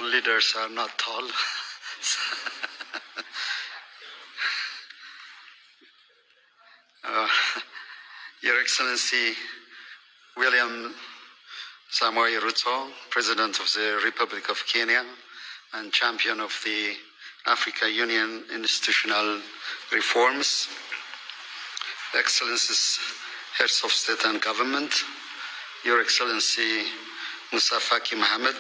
all leaders are not tall. Your Excellency William Samoei Ruto, President of the Republic of Kenya and champion of the Africa Union institutional reforms, Excellencies, Heads of State and Government, Your Excellency Musa Faki Mohammed,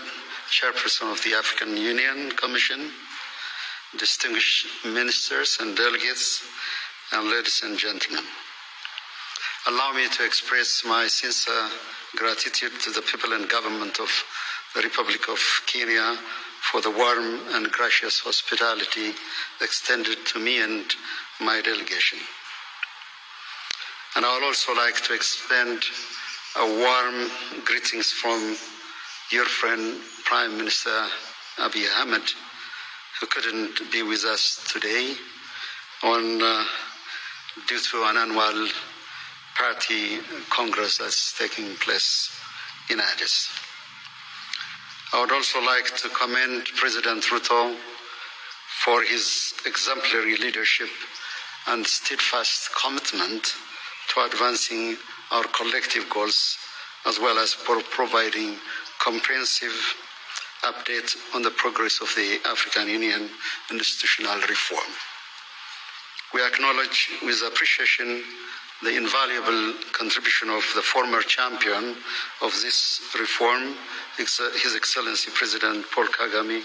Chairperson of the African Union Commission, distinguished ministers and delegates, and ladies and gentlemen. Allow me to express my sincere gratitude to the people and government of the Republic of Kenya for the warm and gracious hospitality extended to me and my delegation. And I would also like to extend a warm greetings from your friend, Prime Minister Abiy Ahmed, who couldn't be with us today due to an annual party congress that's taking place in Addis. I would also like to commend President Ruto for his exemplary leadership and steadfast commitment to advancing our collective goals, as well as for providing comprehensive update on the progress of the African Union institutional reform. We acknowledge with appreciation the invaluable contribution of the former champion of this reform, His Excellency President Paul Kagame,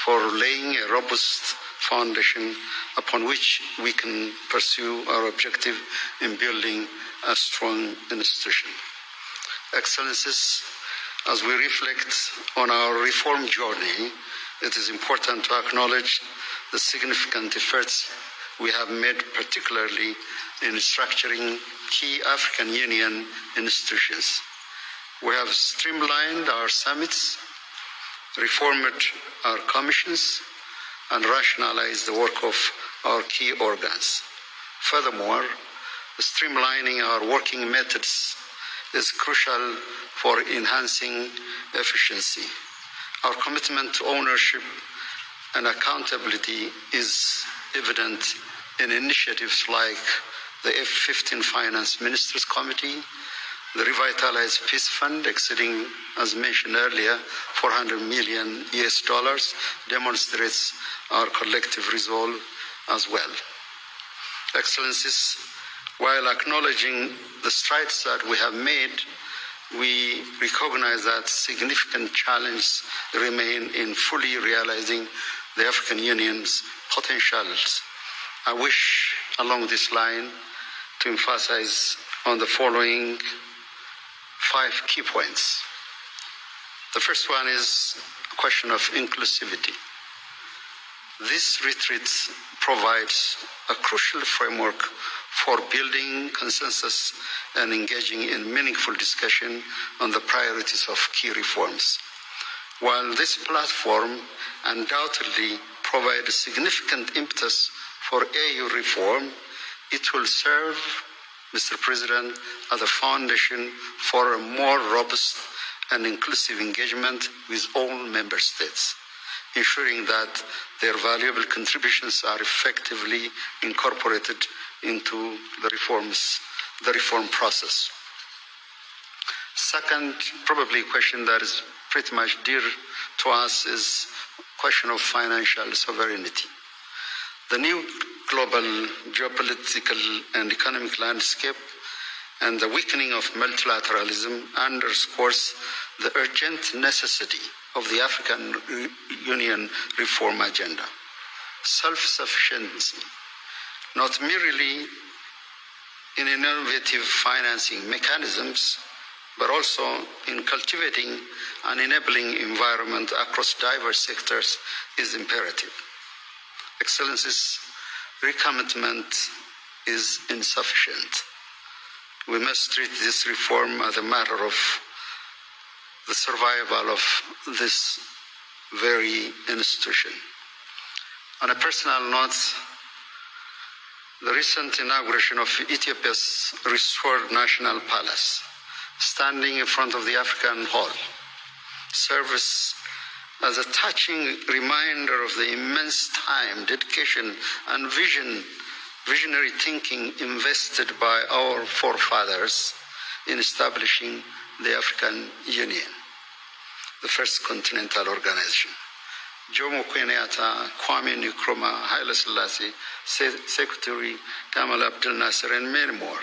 for laying a robust foundation upon which we can pursue our objective in building a strong institution. Excellencies, as we reflect on our reform journey, it is important to acknowledge the significant efforts we have made, particularly in structuring key African Union institutions. We have streamlined our summits, reformed our commissions, and rationalized the work of our key organs. Furthermore, streamlining our working methods is crucial for enhancing efficiency. Our commitment to ownership and accountability is evident in initiatives like the F-15 Finance Ministers Committee, the Revitalized Peace Fund exceeding, as mentioned earlier, $400 million demonstrates our collective resolve as well. Excellencies, while acknowledging the strides that we have made, we recognize that significant challenges remain in fully realizing the African Union's potentials. I wish, along this line, to emphasize on the following 5 key points. The first one is a question of inclusivity. This retreat provides a crucial framework for building consensus and engaging in meaningful discussion on the priorities of key reforms. While this platform undoubtedly provides significant impetus for AU reform, it will serve, Mr. President, as a foundation for a more robust and inclusive engagement with all member states, ensuring that their valuable contributions are effectively incorporated into the reform process. Second, probably a question that is pretty much dear to us is a question of financial sovereignty. The new global geopolitical and economic landscape and the weakening of multilateralism underscores the urgent necessity of the African Union reform agenda. Self-sufficiency, not merely in innovative financing mechanisms, but also in cultivating an enabling environment across diverse sectors is imperative. Excellencies, recommitment is insufficient. We must treat this reform as a matter of the survival of this very institution. On a personal note, the recent inauguration of Ethiopia's restored National Palace, standing in front of the African Hall, serves as a touching reminder of the immense time, dedication, and visionary thinking invested by our forefathers in establishing the African Union, the first continental organization. Jomo Kenyatta, Kwame Nkrumah, Haile Selassie, Secretary Gamal Abdel Nasser, and many more.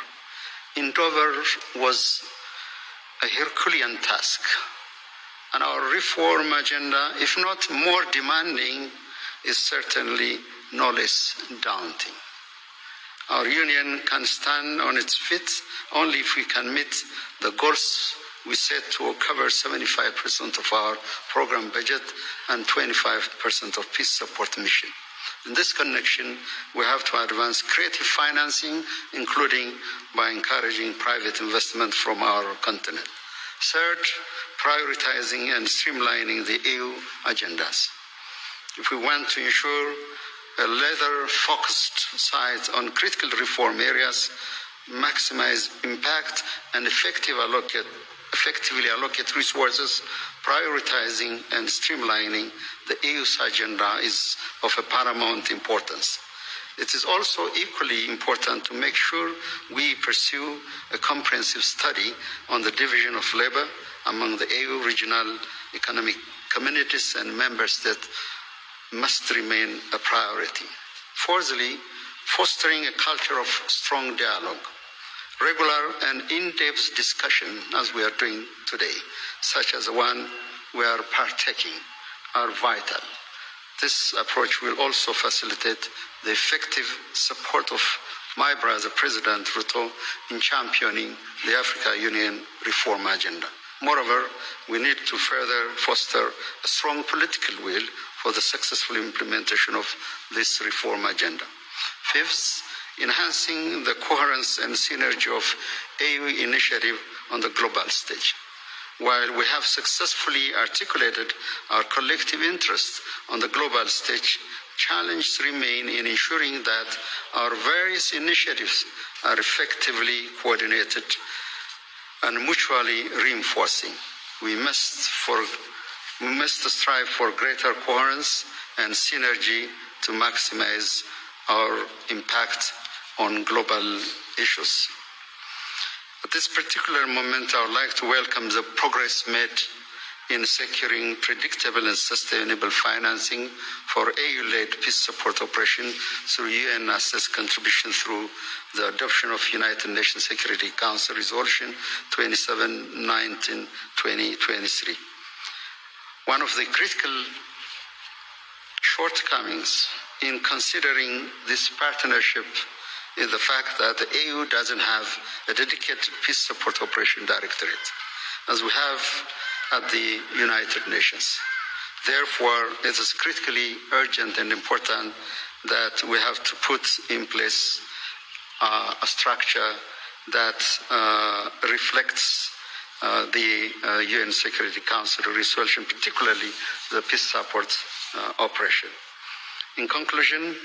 Endeavor was a Herculean task, and our reform agenda, if not more demanding, is certainly no less daunting. Our union can stand on its feet only if we can meet the goals we set to cover 75% of our program budget and 25% of peace support mission. In this connection, we have to advance creative financing, including by encouraging private investment from our continent. Third, prioritizing and streamlining the EU agendas. If we want to ensure a laser-focused sight on critical reform areas, maximize impact, and effectively allocate resources, prioritizing and streamlining the EU's agenda is of a paramount importance. It is also equally important to make sure we pursue a comprehensive study on the division of labor among the EU regional economic communities and member states must remain a priority. Fourthly, fostering a culture of strong dialogue. Regular and in-depth discussion, as we are doing today, such as the one we are partaking, are vital. This approach will also facilitate the effective support of my brother, President Ruto, in championing the African Union reform agenda. Moreover, we need to further foster a strong political will for the successful implementation of this reform agenda. Fifth, enhancing the coherence and synergy of EU initiative on the global stage. While we have successfully articulated our collective interests on the global stage, challenges remain in ensuring that our various initiatives are effectively coordinated and mutually reinforcing. We must strive for greater coherence and synergy to maximize our impact on global issues. At this particular moment, I would like to welcome the progress made in securing predictable and sustainable financing for EU-led peace support operation through UN assessed contribution through the adoption of United Nations Security Council Resolution 2719/2023. One of the critical shortcomings in considering this partnership is the fact that the EU doesn't have a dedicated peace support operation directorate, as we have at the United Nations. Therefore, it is critically urgent and important that we have to put in place a structure that reflects the UN Security Council resolution, particularly the peace support operation. In conclusion,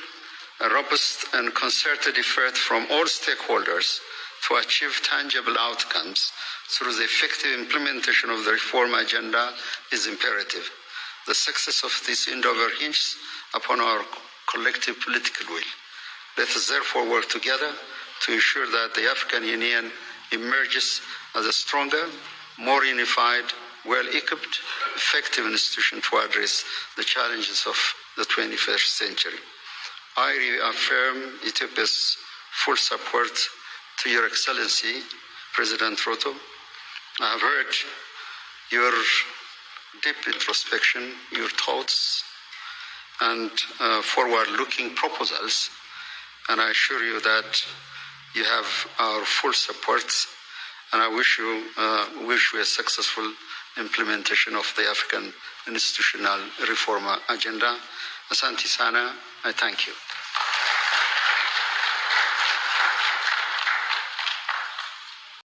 a robust and concerted effort from all stakeholders to achieve tangible outcomes through the effective implementation of the reform agenda is imperative. The success of this endeavor hinges upon our collective political will. Let us therefore work together to ensure that the African Union emerges as a stronger, more unified, well-equipped, effective institution to address the challenges of the 21st century. I reaffirm Ethiopia's full support to Your Excellency, President Ruto. I have heard your deep introspection, your thoughts, and forward-looking proposals, and I assure you that you have our full support, and I wish you a successful implementation of the African institutional reform agenda. Asante sana, I thank you.